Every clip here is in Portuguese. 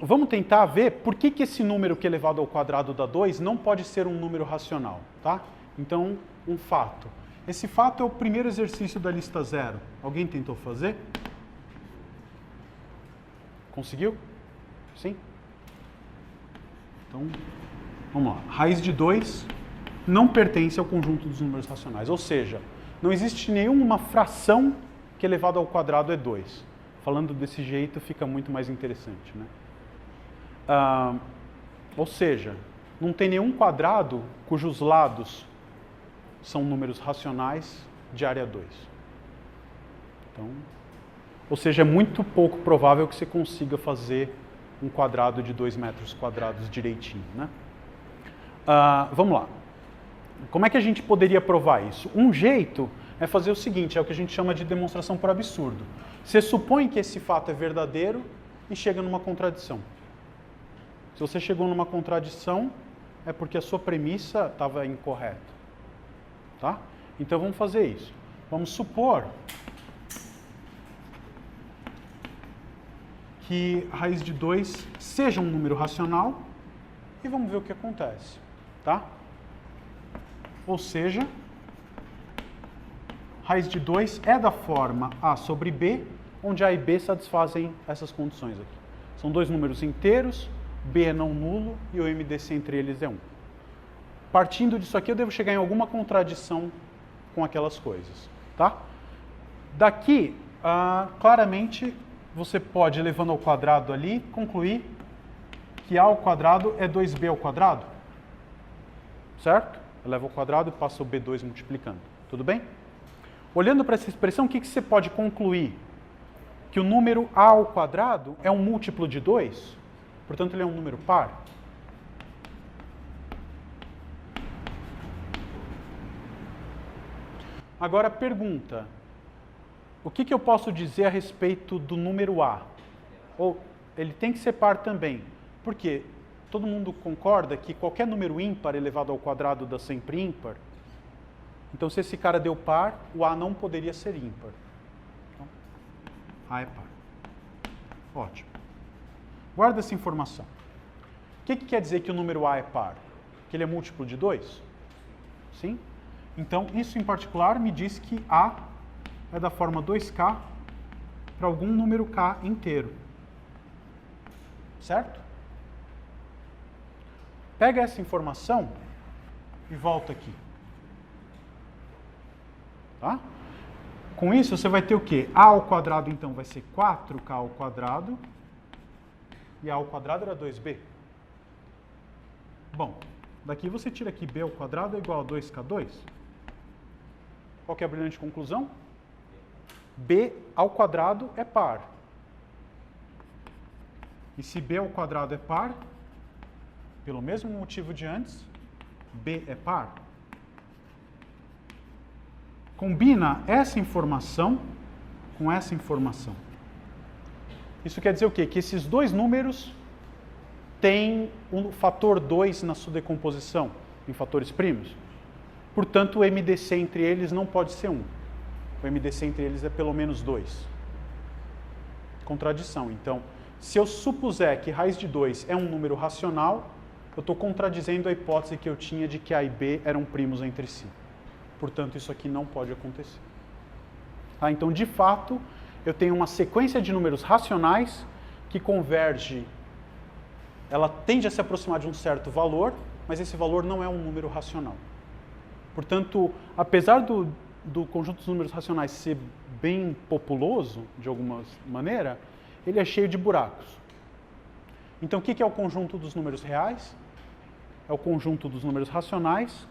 vamos tentar ver por que esse número que elevado ao quadrado dá 2 não pode ser um número racional, tá? Então, um fato. Esse fato é o primeiro exercício da lista 0. Alguém tentou fazer? Conseguiu? Sim? Então, vamos lá. Raiz de 2 não pertence ao conjunto dos números racionais. Ou seja, não existe nenhuma fração que elevado ao quadrado é 2. Falando desse jeito fica muito mais interessante, né? Ou seja, não tem nenhum quadrado cujos lados são números racionais de área 2. Então, ou seja, é muito pouco provável que você consiga fazer um quadrado de 2 metros quadrados direitinho, né? Vamos lá. Como é que a gente poderia provar isso? Um jeito é fazer o seguinte, é o que a gente chama de demonstração por absurdo. Você supõe que esse fato é verdadeiro e chega numa contradição. Se você chegou numa contradição, é porque a sua premissa estava incorreta. Tá? Então vamos fazer isso. Vamos supor que raiz de 2 seja um número racional e vamos ver o que acontece. Tá? Ou seja, raiz de 2 é da forma A sobre B, onde A e B satisfazem essas condições aqui. São dois números inteiros, B é não nulo e o MDC entre eles é 1. Partindo disso aqui, eu devo chegar em alguma contradição com aquelas coisas. Tá? Daqui, claramente, você pode, elevando ao quadrado ali, concluir que A ao quadrado é 2B ao quadrado. Certo? Eleva ao quadrado e passa o B2 multiplicando. Tudo bem? Olhando para essa expressão, o que você pode concluir? Que o número A ao quadrado é um múltiplo de 2, portanto ele é um número par. Agora pergunta, o que eu posso dizer a respeito do número A? Ou ele tem que ser par também. Por quê? Todo mundo concorda que qualquer número ímpar elevado ao quadrado dá sempre ímpar? Então, se esse cara deu par, o A não poderia ser ímpar. Então, A é par. Ótimo. Guarda essa informação. O que quer dizer que o número A é par? Que ele é múltiplo de 2? Sim? Então, isso em particular me diz que A é da forma 2K para algum número K inteiro. Certo? Pega essa informação e volta aqui. Tá? Com isso, você vai ter o quê? A ao quadrado, então, vai ser 4K ao quadrado. E A ao quadrado era 2B. Bom, daqui você tira aqui B ao quadrado é igual a 2K2. Qual que é a brilhante conclusão? B ao quadrado é par. E se B ao quadrado é par, pelo mesmo motivo de antes, B é par. Combina essa informação com essa informação. Isso quer dizer o quê? Que esses dois números têm um fator 2 na sua decomposição, em fatores primos. Portanto, o MDC entre eles não pode ser 1. O MDC entre eles é pelo menos 2. Contradição. Então, se eu supuser que raiz de 2 é um número racional, eu estou contradizendo a hipótese que eu tinha de que A e B eram primos entre si. Portanto, isso aqui não pode acontecer. Tá? Então, de fato, eu tenho uma sequência de números racionais que converge, ela tende a se aproximar de um certo valor, mas esse valor não é um número racional. Portanto, apesar do conjunto dos números racionais ser bem populoso, de alguma maneira, ele é cheio de buracos. Então, o que é o conjunto dos números reais? É o conjunto dos números racionais,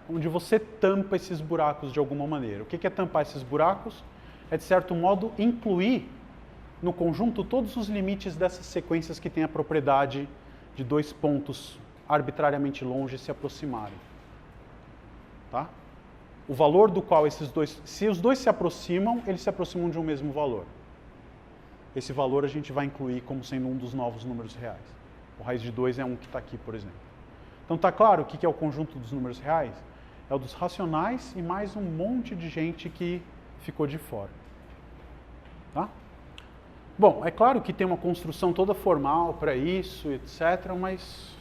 onde você tampa esses buracos de alguma maneira. O que é tampar esses buracos? É, de certo modo, incluir no conjunto todos os limites dessas sequências que têm a propriedade de dois pontos arbitrariamente longe se aproximarem. Tá? O valor do qual esses dois... Se os dois se aproximam, eles se aproximam de um mesmo valor. Esse valor a gente vai incluir como sendo um dos novos números reais. O raiz de 2 é um que está aqui, por exemplo. Então, está claro o que é o conjunto dos números reais? É o dos racionais e mais um monte de gente que ficou de fora. Tá? Bom, é claro que tem uma construção toda formal para isso, etc., mas,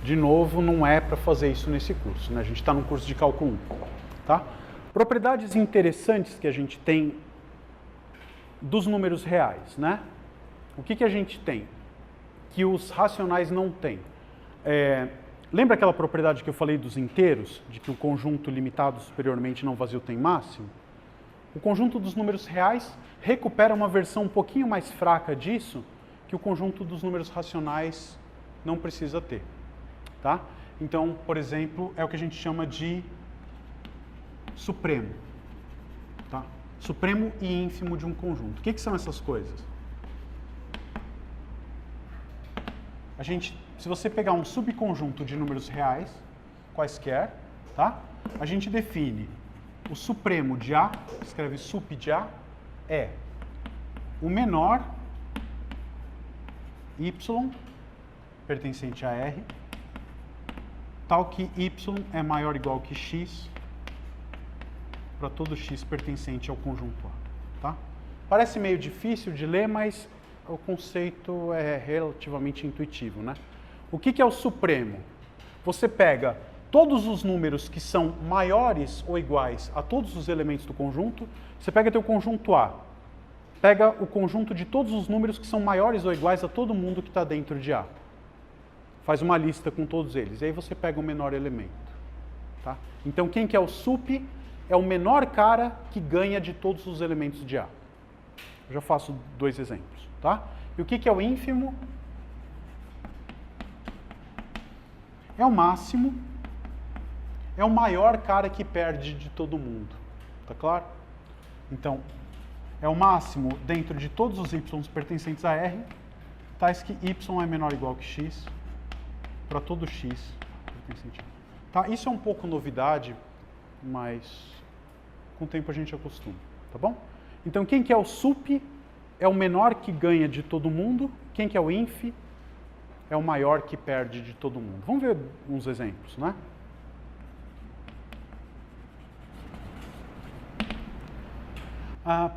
de novo, não é para fazer isso nesse curso, né? A gente está no curso de cálculo 1, tá? Propriedades interessantes que a gente tem dos números reais, né? O que a gente tem que os racionais não têm? Lembra aquela propriedade que eu falei dos inteiros, de que o conjunto limitado superiormente não vazio tem máximo? O conjunto dos números reais recupera uma versão um pouquinho mais fraca disso, que o conjunto dos números racionais não precisa ter, tá? Então, por exemplo, é o que a gente chama de supremo, tá? Supremo e ínfimo de um conjunto. O que são essas coisas? Se você pegar um subconjunto de números reais, quaisquer, tá? A gente define o supremo de A, escreve sup de A, é o menor y pertencente a R, tal que y é maior ou igual que x, para todo x pertencente ao conjunto A. Tá? Parece meio difícil de ler, mas o conceito é relativamente intuitivo, né? O que é o supremo? Você pega todos os números que são maiores ou iguais a todos os elementos do conjunto, você pega teu conjunto A, pega o conjunto de todos os números que são maiores ou iguais a todo mundo que está dentro de A. Faz uma lista com todos eles, e aí você pega o menor elemento. Tá? Então, quem que é o sup? É o menor cara que ganha de todos os elementos de A. Eu já faço 2 exemplos. Tá? E o que é o ínfimo? É o máximo, é o maior cara que perde de todo mundo. Tá claro? Então, é o máximo dentro de todos os y pertencentes a R, tais que y é menor ou igual que x, para todo x pertencente a R. Tá? Isso é um pouco novidade, mas com o tempo a gente acostuma. Tá bom? Então, quem que é o sup? É o menor que ganha de todo mundo. Quem que é o inf? É o maior que perde de todo mundo. Vamos ver uns exemplos, né?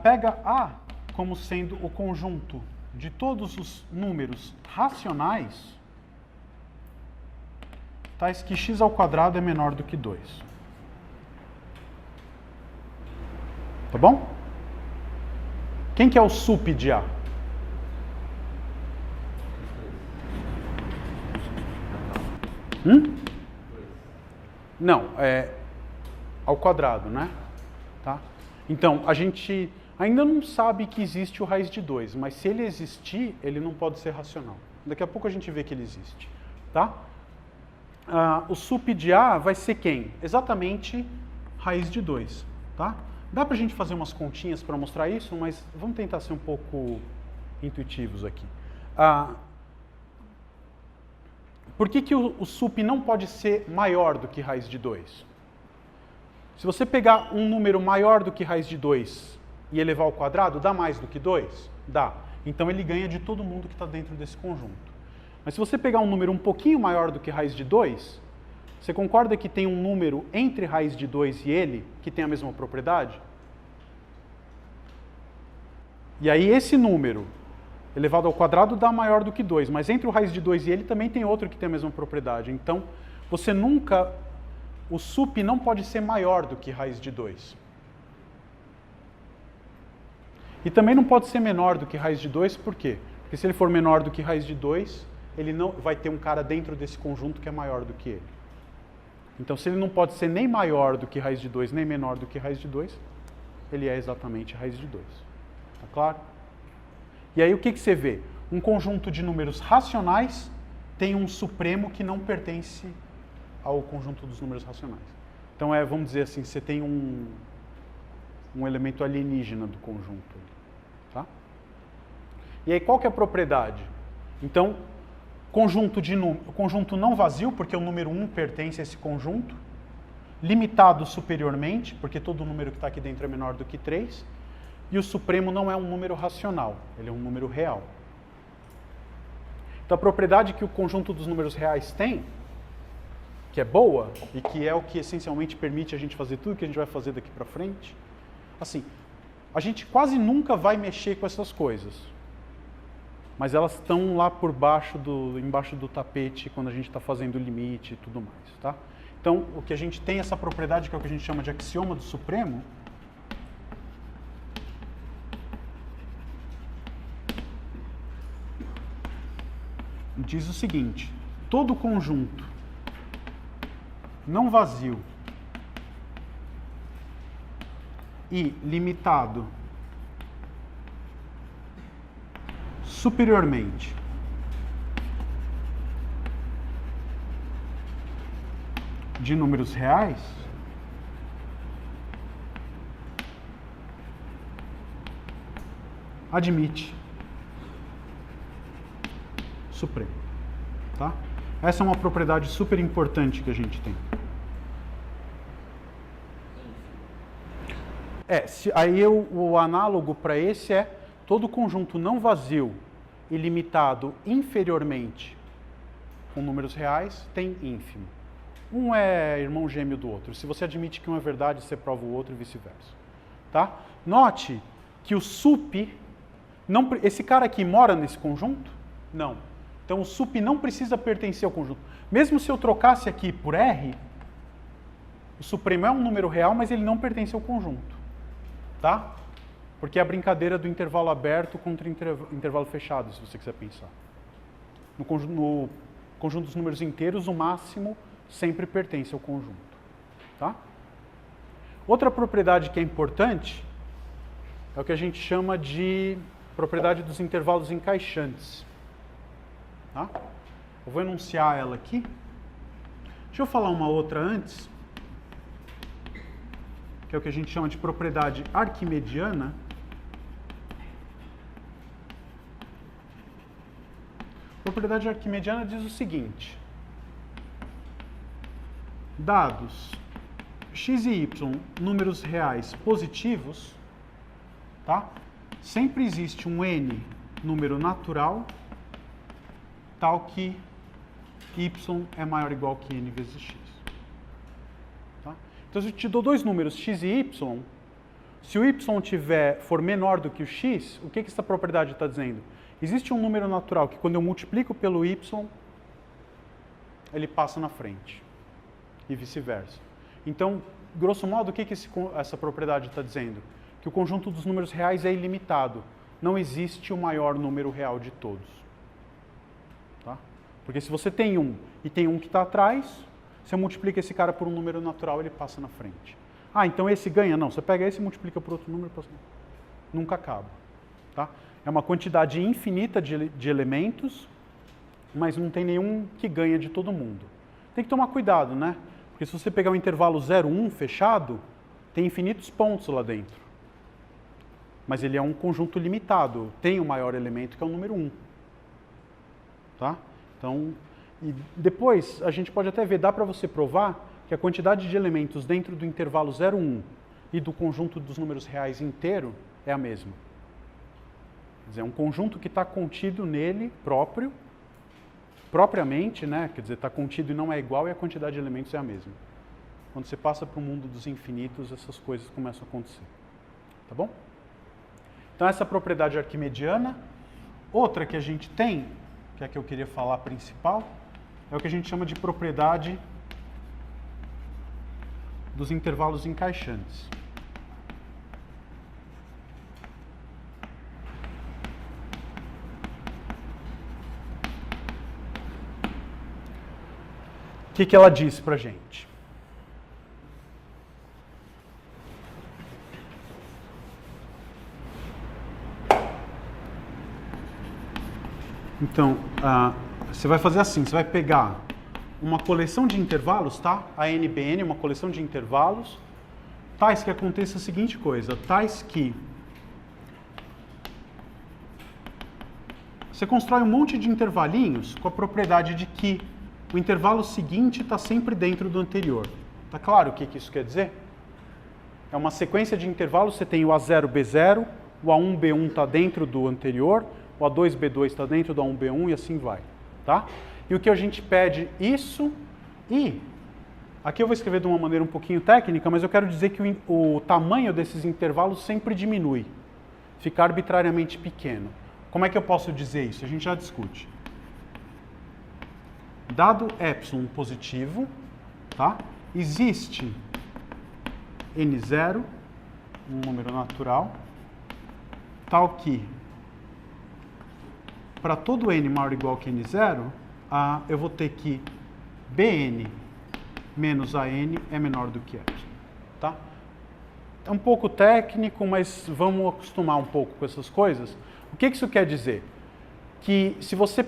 Pega A como sendo o conjunto de todos os números racionais, tais que x ao quadrado é menor do que 2. Tá bom? Quem que é o sup de A? Não, é ao quadrado, né? Tá? Então, a gente ainda não sabe que existe o raiz de 2, mas se ele existir, ele não pode ser racional. Daqui a pouco a gente vê que ele existe. Tá? O sup de A vai ser quem? Exatamente raiz de 2. Tá? Dá pra gente fazer umas continhas para mostrar isso, mas vamos tentar ser um pouco intuitivos aqui. Por que o sup não pode ser maior do que raiz de 2? Se você pegar um número maior do que raiz de 2 e elevar ao quadrado, dá mais do que 2? Dá. Então ele ganha de todo mundo que está dentro desse conjunto. Mas se você pegar um número um pouquinho maior do que raiz de 2, você concorda que tem um número entre raiz de 2 e ele que tem a mesma propriedade? E aí esse número elevado ao quadrado dá maior do que 2, mas entre o raiz de 2 e ele também tem outro que tem a mesma propriedade. Então, você nunca... O sup não pode ser maior do que raiz de 2. E também não pode ser menor do que raiz de 2, por quê? Porque se ele for menor do que raiz de 2, ele não vai ter um cara dentro desse conjunto que é maior do que ele. Então, se ele não pode ser nem maior do que raiz de 2, nem menor do que raiz de 2, ele é exatamente raiz de 2. Tá claro? E aí o que você vê? Um conjunto de números racionais tem um supremo que não pertence ao conjunto dos números racionais. Então, vamos dizer assim, você tem um elemento alienígena do conjunto. Tá? E aí qual que é a propriedade? Então, conjunto não vazio, porque o número 1 pertence a esse conjunto, limitado superiormente, porque todo número que está aqui dentro é menor do que 3, e o supremo não é um número racional, ele é um número real. Então a propriedade que o conjunto dos números reais tem, que é boa, e que é o que essencialmente permite a gente fazer tudo que a gente vai fazer daqui para frente, assim, A gente quase nunca vai mexer com essas coisas. Mas elas estão lá por baixo embaixo do tapete quando a gente está fazendo o limite e tudo mais, tá? Então, o que a gente tem essa propriedade, que é o que a gente chama de axioma do supremo, diz o seguinte: todo conjunto não vazio e limitado superiormente de números reais admite supremo, tá? Essa é uma propriedade super importante que a gente tem. Aí o análogo para esse é todo conjunto não vazio e limitado inferiormente com números reais tem ínfimo. Um é irmão gêmeo do outro. Se você admite que um é verdade, você prova o outro e vice-versa. Tá? Note que o sup, esse cara aqui mora nesse conjunto? Não. Então o sup não precisa pertencer ao conjunto. Mesmo se eu trocasse aqui por R, o supremo é um número real, mas ele não pertence ao conjunto. Tá? Porque é a brincadeira do intervalo aberto contra intervalo fechado, se você quiser pensar. No conjunto dos números inteiros, o máximo sempre pertence ao conjunto. Tá? Outra propriedade que é importante é o que a gente chama de propriedade dos intervalos encaixantes. Tá? Eu vou enunciar ela aqui. Deixa eu falar uma outra antes, que é o que a gente chama de propriedade arquimediana. A propriedade arquimediana diz o seguinte: dados x e y, números reais positivos, tá? Sempre existe um n número natural tal que y é maior ou igual que n vezes x. Tá? Então, se eu te dou dois números x e y, se o y for menor do que o x, o que essa propriedade está dizendo? Existe um número natural que quando eu multiplico pelo y, ele passa na frente. E vice-versa. Então, grosso modo, o que essa propriedade está dizendo? Que o conjunto dos números reais é ilimitado. Não existe o maior número real de todos. Tá? Porque se você tem um e tem um que está atrás, você multiplica esse cara por um número natural, ele passa na frente. Ah, então esse ganha? Não, você pega esse e multiplica por outro número, passa... nunca acaba. Tá? É uma quantidade infinita de elementos, mas não tem nenhum que ganha de todo mundo. Tem que tomar cuidado, né? Porque se você pegar o intervalo 0, 1 fechado, tem infinitos pontos lá dentro. Mas ele é um conjunto limitado. Tem o maior elemento, que é o número 1. Tá? Então, e depois a gente pode até ver, dá para você provar que a quantidade de elementos dentro do intervalo 0, 1 e do conjunto dos números reais inteiro é a mesma. Quer dizer, é um conjunto que está contido nele propriamente, né? Quer dizer, está contido e não é igual e a quantidade de elementos é a mesma. Quando você passa para o mundo dos infinitos, essas coisas começam a acontecer. Tá bom? Então, essa propriedade arquimediana. Outra que a gente tem, que é a que eu queria falar principal, é o que a gente chama de propriedade dos intervalos encaixantes. O que ela diz para a gente? Então, você vai fazer assim, você vai pegar uma coleção de intervalos, tá? A NBN, uma coleção de intervalos, tais que aconteça a seguinte coisa, tais que você constrói um monte de intervalinhos com a propriedade de que o intervalo seguinte está sempre dentro do anterior. Tá claro o que isso quer dizer? É uma sequência de intervalos, você tem o A0, B0, o A1, B1 está dentro do anterior, o A2, B2 está dentro do A1, B1 e assim vai. Tá? E o que a gente pede isso e Aqui eu vou escrever de uma maneira um pouquinho técnica, mas eu quero dizer que o tamanho desses intervalos sempre diminui. Fica arbitrariamente pequeno. Como é que eu posso dizer isso? A gente já discute. Dado epsilon positivo, tá? Existe n0, um número natural, tal que para todo n maior ou igual que n0, eu vou ter que bn menos an é menor do que epsilon. Tá? É um pouco técnico, mas vamos acostumar um pouco com essas coisas. O que isso quer dizer? Que se você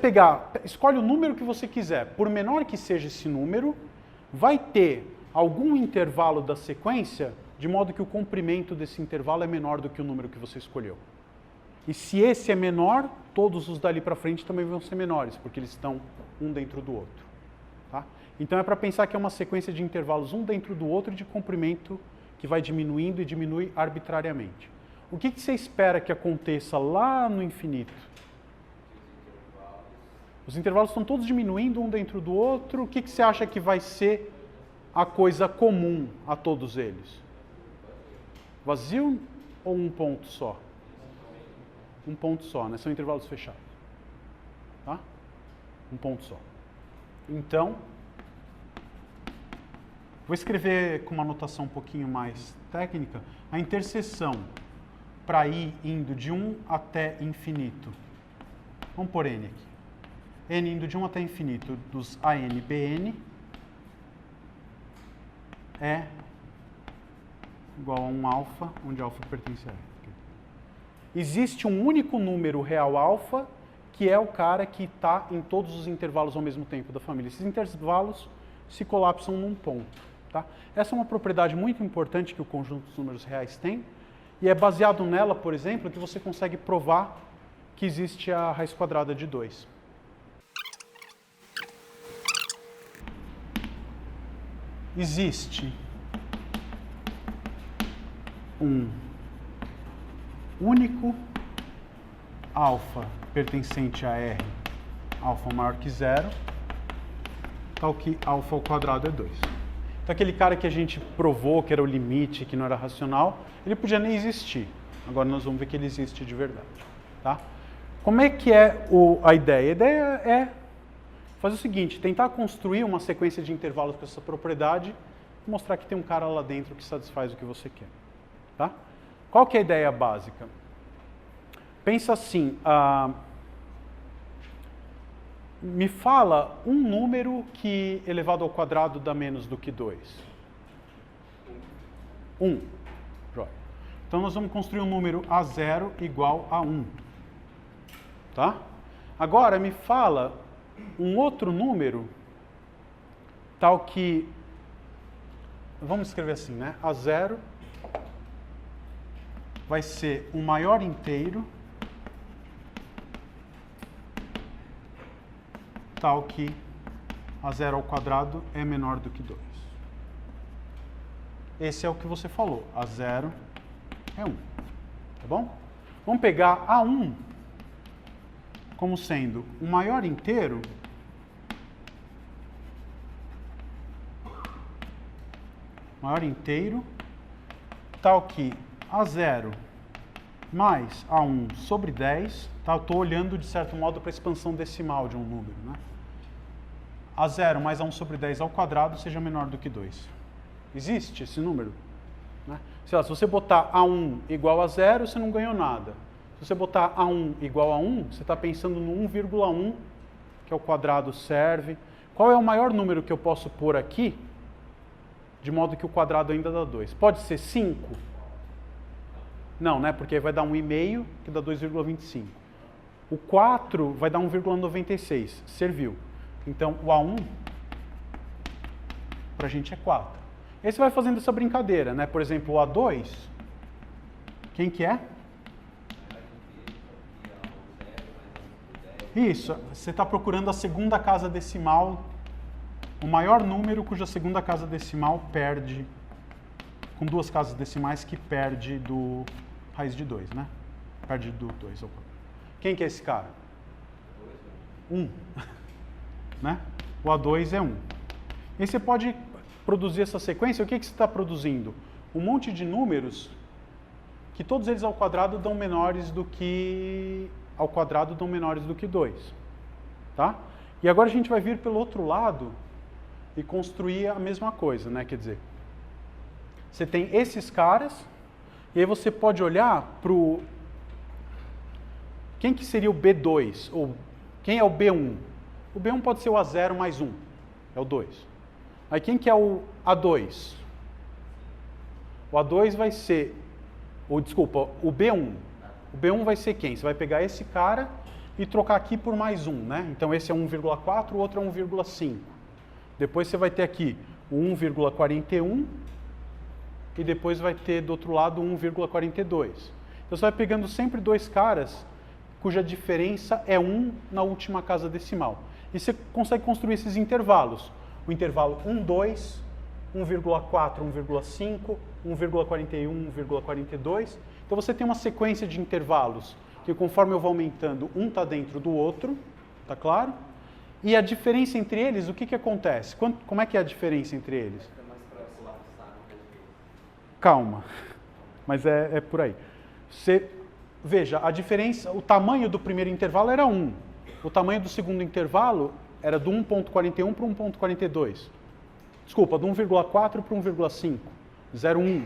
escolhe o número que você quiser, por menor que seja esse número, vai ter algum intervalo da sequência, de modo que o comprimento desse intervalo é menor do que o número que você escolheu. E se esse é menor, todos os dali para frente também vão ser menores, porque eles estão um dentro do outro. Tá? Então é para pensar que é uma sequência de intervalos um dentro do outro de comprimento que vai diminuindo e diminui arbitrariamente. O que você espera que aconteça lá no infinito? Os intervalos estão todos diminuindo um dentro do outro. O que você acha que vai ser a coisa comum a todos eles? Vazio ou um ponto só? Um ponto só, né? São intervalos fechados. Tá? Um ponto só. Então, vou escrever com uma notação um pouquinho mais técnica. A interseção para ir indo de 1 até infinito. Vamos por n aqui. N indo de 1 até infinito dos AN BN é igual a 1 alfa, onde alfa pertence a R. Existe um único número real alfa, que é o cara que está em todos os intervalos ao mesmo tempo da família. Esses intervalos se colapsam num ponto. Tá? Essa é uma propriedade muito importante que o conjunto dos números reais tem, e é baseado nela, por exemplo, que você consegue provar que existe a raiz quadrada de 2. Existe um único alfa pertencente a R, alfa maior que 0, tal que alfa ao quadrado é 2. Então aquele cara que a gente provou que era o limite, que não era racional, ele podia nem existir. Agora nós vamos ver que ele existe de verdade. Tá? Como é que é a ideia? A ideia é fazer o seguinte, tentar construir uma sequência de intervalos com essa propriedade e mostrar que tem um cara lá dentro que satisfaz o que você quer. Tá? Qual que é a ideia básica? Pensa assim, me fala um número que elevado ao quadrado dá menos do que 2. 1. Joia. Então nós vamos construir um número A0 igual a 1. Tá? Agora me fala um outro número tal que, vamos escrever assim, né? A0 vai ser o maior inteiro tal que A0 ao quadrado é menor do que 2. Esse é o que você falou. A0 é 1. Tá bom? Vamos pegar A1 como sendo o maior inteiro tal que A0 mais A1 sobre 10, tá? Eu estou olhando de certo modo para a expansão decimal de um número, né? A0 mais A1 sobre 10 ao quadrado seja menor do que 2. Existe esse número? Né? Sei lá, se você botar A1 igual a 0, você não ganhou nada. Se você botar A1 igual a 1, você está pensando no 1,1, que é o quadrado serve. Qual é o maior número que eu posso pôr aqui, de modo que o quadrado ainda dá 2? Pode ser 5? Não, né? Porque aí vai dar 1,5, que dá 2,25. O 4 vai dar 1,96. Serviu. Então, o A1, para a gente é 4. Aí você vai fazendo essa brincadeira, né? Por exemplo, o A2, quem que é? Isso, você está procurando a segunda casa decimal, o maior número cuja segunda casa decimal perde, com duas casas decimais que perde do raiz de 2, né? Perde do 2. Quem que é esse cara? 1. Né? O A2 é 1. E você pode produzir essa sequência, o que você está produzindo? Um monte de números que todos eles ao quadrado dão menores do que 2. Tá? E agora a gente vai vir pelo outro lado e construir a mesma coisa, né? Quer dizer, você tem esses caras, e aí você pode olhar para o... Quem que seria o B2? Ou quem é o B1? O B1 pode ser o A0 mais 1, é o 2. Aí quem que é o A2? O A2 vai ser, o B1. O B1 vai ser quem? Você vai pegar esse cara e trocar aqui por mais 1, né? Então esse é 1,4, o outro é 1,5. Depois você vai ter aqui o 1,41 e depois vai ter do outro lado 1,42. Então você vai pegando sempre dois caras cuja diferença é 1 na última casa decimal. E você consegue construir esses intervalos. O intervalo 1, 2, 1,4, 1,5, 1,41, 1,42. Então você tem uma sequência de intervalos que conforme eu vou aumentando, um está dentro do outro, tá claro? E a diferença entre eles, o que acontece? Como é que é a diferença entre eles? Calma, mas é por aí. Você, veja, a diferença, o tamanho do primeiro intervalo era 1. O tamanho do segundo intervalo era do 1,41 para 1,42. Desculpa, do 1,4 para 1,5, 0,1.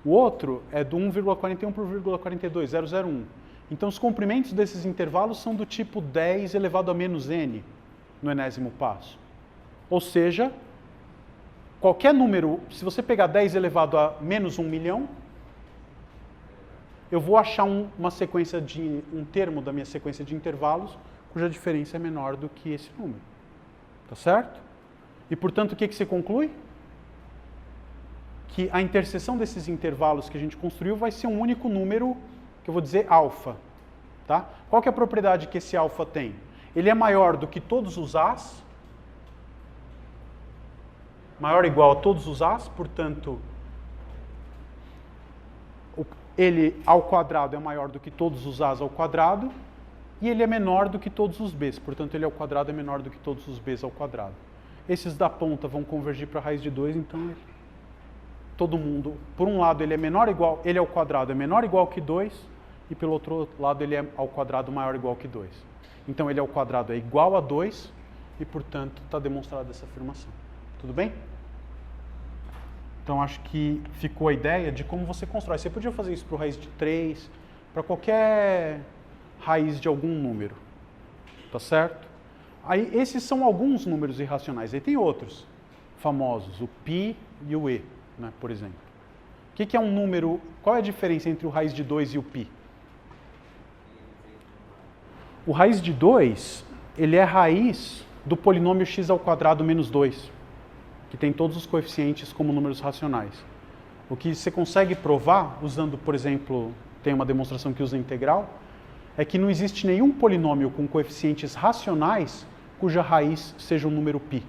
O outro é do 1,41 para 1,42, 0,01. Então os comprimentos desses intervalos são do tipo 10 elevado a menos n no enésimo passo. Ou seja, qualquer número, se você pegar 10 elevado a menos 1 milhão, eu vou achar uma sequência de um termo da minha sequência de intervalos cuja diferença é menor do que esse número. Tá certo? E portanto, o que você conclui? Que a interseção desses intervalos que a gente construiu vai ser um único número, que eu vou dizer alfa. Tá? Qual que é a propriedade que esse alfa tem? Ele é maior do que todos os A's, maior ou igual a todos os A's, portanto, ele ao quadrado é maior do que todos os A's ao quadrado, e ele é menor do que todos os B's, portanto, ele ao quadrado é menor do que todos os B's ao quadrado. Esses da ponta vão convergir para a raiz de 2, então todo mundo, por um lado ele é menor ou igual, ele ao quadrado é menor ou igual que 2, e pelo outro lado ele é ao quadrado maior ou igual que 2. Então ele ao quadrado é igual a 2, e portanto está demonstrada essa afirmação. Tudo bem? Então acho que ficou a ideia de como você constrói. Você podia fazer isso para raiz de 3, para qualquer raiz de algum número. Tá certo? Aí esses são alguns números irracionais. Aí tem outros famosos, o π e o e, né, por exemplo. O que é um número? Qual é a diferença entre o raiz de 2 e o π? O raiz de 2, ele é raiz do polinômio x ao quadrado menos 2, que tem todos os coeficientes como números racionais. O que você consegue provar, usando, por exemplo, tem uma demonstração que usa integral, é que não existe nenhum polinômio com coeficientes racionais cuja raiz seja um número π.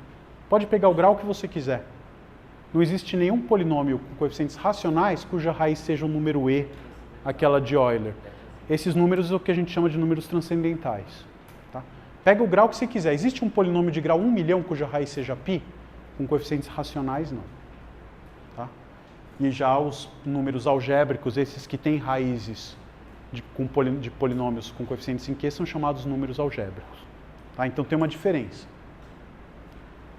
Pode pegar o grau que você quiser. Não existe nenhum polinômio com coeficientes racionais cuja raiz seja um número e, aquela de Euler. Esses números é o que a gente chama de números transcendentais. Tá? Pega o grau que você quiser. Existe um polinômio de grau 1 milhão cuja raiz seja π? Com coeficientes racionais, não. Tá? E já os números algébricos, esses que têm raízes de polinômios com coeficientes em Q, são chamados números algébricos. Tá? Então tem uma diferença.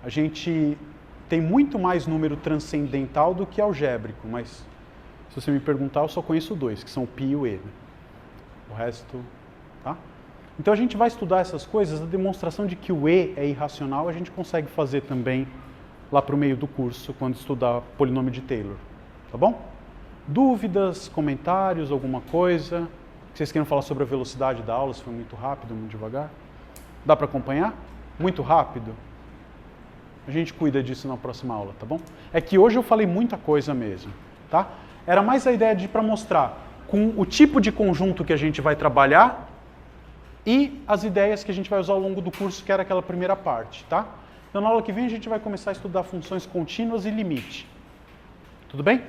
A gente tem muito mais número transcendental do que algébrico, mas se você me perguntar, eu só conheço dois, que são o π e o e. Né? O resto, tá? Então a gente vai estudar essas coisas, a demonstração de que o e é irracional a gente consegue fazer também lá para o meio do curso, quando estudar polinômio de Taylor, tá bom? Dúvidas, comentários, alguma coisa? Vocês queiram falar sobre a velocidade da aula, se foi muito rápido, muito devagar? Dá para acompanhar? Muito rápido? A gente cuida disso na próxima aula, tá bom? É que hoje eu falei muita coisa mesmo, tá? Era mais a ideia de para mostrar com o tipo de conjunto que a gente vai trabalhar e as ideias que a gente vai usar ao longo do curso, que era aquela primeira parte, tá? Então, na aula que vem, a gente vai começar a estudar funções contínuas e limite. Tudo bem?